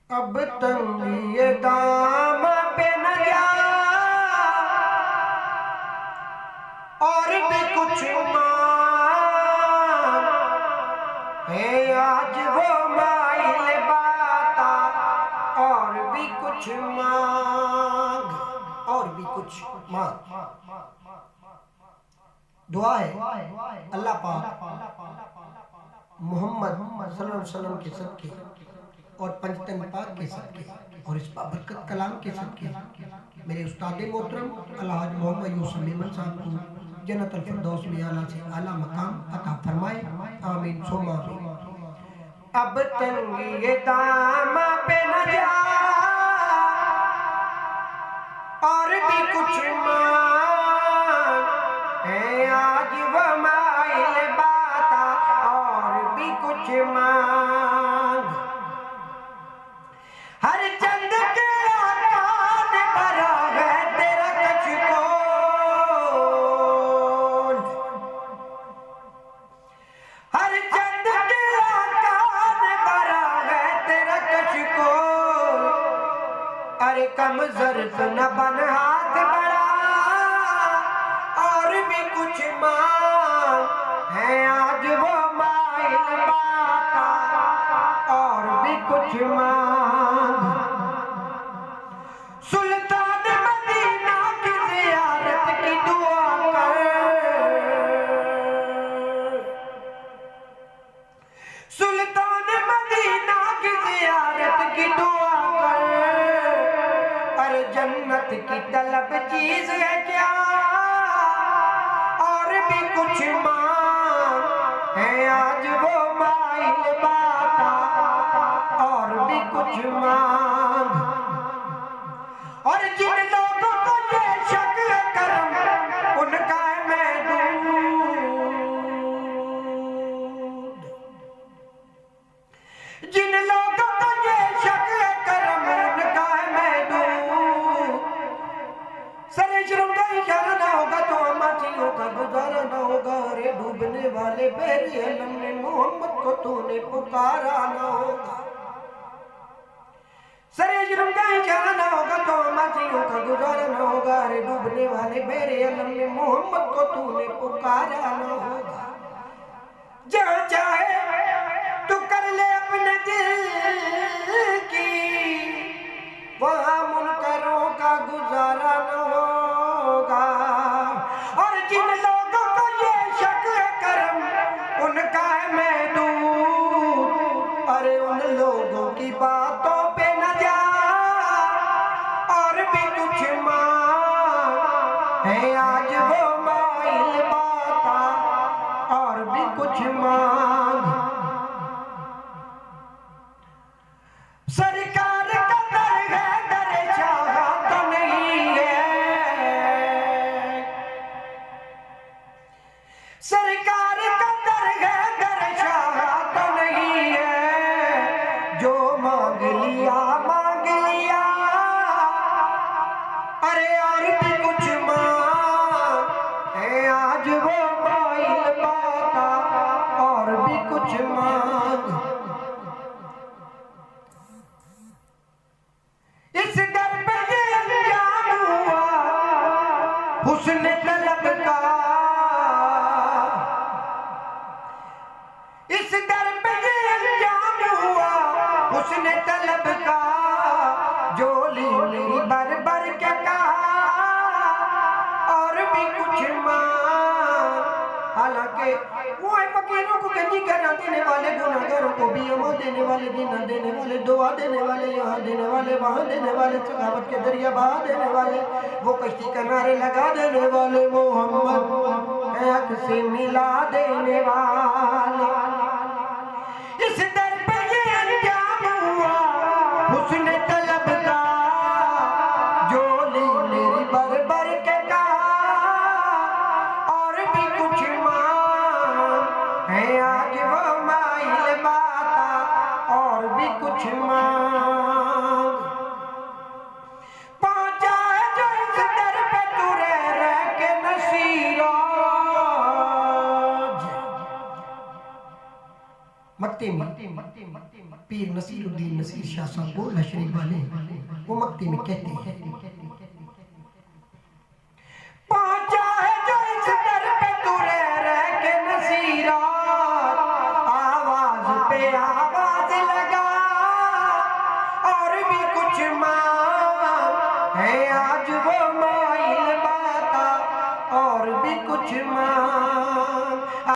अब तंगी दाम पे न गया और भी कुछ मांग है आज वो माइल बाता और भी कुछ मांग और भी कुछ मांग। दुआ है अल्लाह पाक मोहम्मद सल्लल्लाहु अलैहि वसल्लम के सदके और पंचतन पाक के सदके और इस बाबरकत कलाम के सदके मेरे उस्ताद मोहतरम अलहाज मोहम्मद यूसुफ मेमन साहब को जन्नतुल फिरदौस में आला से आला मकाम अता फरमाए, आमीन सुम्मा आमीन। अब तंगी दाम पे न जा और भी कुछ मांग है आज वो माइल बाता और भी कुछ मांग। हर चंद के आकान भरा है तेरा कचकोल, हर चंद के आकान भरा है तेरा कचकोल। अरे कम जर्फ न बन हाथ बढ़ा और भी कुछ मांग है आज वो माइल बाता और भी कुछ मांग। सुल्तान मदीना की ज़ियारत की दुआ कर, सुल्तान मदीना की ज़ियारत की दुआ कर। अरे जन्नत की तलब चीज है क्या और भी कुछ मांग है आज वो माइल बाता और भी कुछ मांग। और जिन लोगों को ये शक है करम उनका है महदूद, जिन लोगों को ये शक है करम उनका है महदूद। सरे शुरू का इशारा ना होगा तो अमाचियों का गुजारा ना होगा। अरे डूबने वाले बेरी अलम ने मोहम्मद को तूने पुकारा ना होगा। सरे जुर्म का इशारा ना होगा तो अमाचियों का गुजारा ना होगा। अरे डूबने वाले बेरे अलम ने मोहम्मद को तूने पुकारा ना होगा। जहाँ चाहे तू कर ले अपने दिल की, वहाँ मुनकरों का गुजारा न होगा। और जिन लोगों को ये शक है करम उनका है महदूद। अरे उन लोगों की बातों पे न जा और भी कुछ मांग है आज वो माइल बाता और भी कुछ मांग। सरकार का दर है दर चाहा तो नहीं है, सरकार का दर है दर चाहा तो नहीं है। जो मांग लिया अरे और भी कुछ मांग है आज वो माइल बाता और भी कुछ मांग। इस दर पे ये अंजाम हुआ हुस्न तलब का, इस दर पे ये अंजाम हुआ हुस्न तलब का। जो ली मेरी बर बर के कहा और भी कुछ मांग। हालांकि वो है फकीरों को गंजी करना देने वाले, गुनाहगारों को भी अमा देने वाले, दीना देने वाले, दुआ देने वाले, यहाँ देने वाले, वहाँ देने वाले, सखावत के दरिया बहा देने वाले, वो कश्ती किनारे लगा देने वाले, मोहम्मद हक से मिला देने वाले। इस दर पे ये अंजाम हुआ हुस्न तलब का। जो ली मेरी बर बर के कहा और भी कुछ मांग है आज वो माइल बाता और भी कुछ मांग। पहुंचा है जो इस दर पे तू रह के नसीराज मक्ती पीर नसीरुद्दीन नसीरुद्दीन नसीर शाह साहब गोला शरीफ वाले वो मक्ती में कहते हैं, पहुंचा है जो इस दर पे तू रह के नसीरा, आवाज पे आवाज लगा और भी कुछ मांग है, आज वो माइल बाता और भी कुछ मांग।